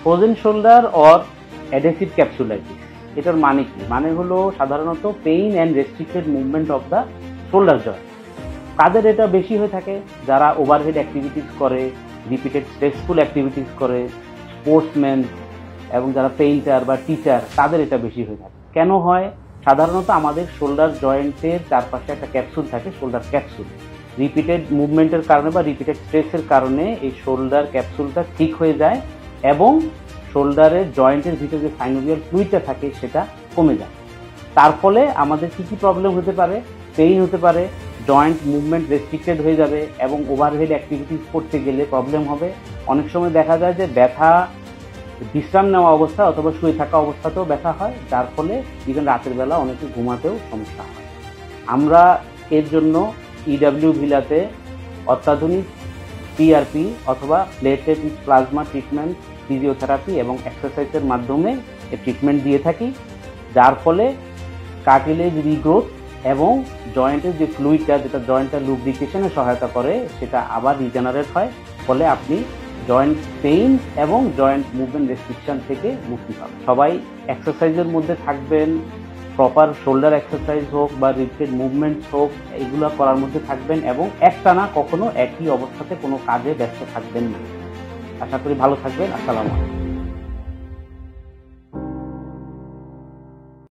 Frozen shoulder or adhesive capsulitis. এটার মানে কি? মানে হলো সাধারণত pain and restricted movement of the shoulder joint. তাদের এটা বেশি হয়ে থাকে যারা ওভারহেড অ্যাক্টিভিটিস করে, রিপিটেড স্ট্রেসফুল অ্যাক্টিভিটিস করে, স্পোর্টসম্যান এবং যারা পেইন্টার বা টিচার, তাদের এটা বেশি হয়ে থাকে। কেন হয়? সাধারণত আমাদের শোল্ডার জয়েন্টের চারপাশে একটা ক্যাপসুল থাকে, শোল্ডার ক্যাপসুল। রিপিটেড মুভমেন্টের কারণে বা রিপিটেড স্ট্রেসের কারণে এই শোল্ডার ক্যাপসুলটা ঠিক হয়ে যায় এবং শোল্ডারের জয়েন্টের ভিতরে যে সাইনোভিয়াল ফ্লুইডটা থাকে সেটা কমে যায়। তার ফলে আমাদের কী কী প্রবলেম হতে পারে? পেইন হতে পারে, জয়েন্ট মুভমেন্ট রেস্ট্রিক্টেড হয়ে যাবে এবং ওভারহেড অ্যাক্টিভিটিস করতে গেলে প্রবলেম হবে। অনেক সময় দেখা যায় যে ব্যথা বিশ্রাম নেওয়া অবস্থা অথবা শুয়ে থাকা অবস্থাতেও ব্যথা হয়, যার ফলে ইভেন রাতের বেলা অনেকে ঘুমাতেও সমস্যা হয়। আমরা এর জন্য ইডাব্লিউ ভিলাতে অত্যাধুনিক পিআরপি অথবা plated with plasma treatment, physiotherapy এবং এক্সারসাইজের মাধ্যমে এই ট্রিটমেন্ট দিয়ে থাকি, যার ফলে কার্টিলেজ রিগ্রোথ এবং জয়েন্টের যে ফ্লুইডটা, যেটা জয়েন্টটা লুব্রিকেশনে সহায়তা করে, সেটা আবার রিজেনারেট হয়। ফলে আপনি জয়েন্ট পেইন এবং জয়েন্ট মুভমেন্ট রেস্ট্রিকশন থেকে মুক্তি পাবেন। সবাই এক্সারসাইজের মধ্যে থাকবেন, প্রপার শোল্ডার এক্সারসাইজ হোক বা রিপিটেড মুভমেন্টস হোক, এগুলো করার মধ্যে থাকবেন এবং একটানা কখনো একই অবস্থাতে কোনো কাজে ব্যস্ত থাকবেন না। আশা করি ভালো থাকবেন। আসসালামু আলাইকুম।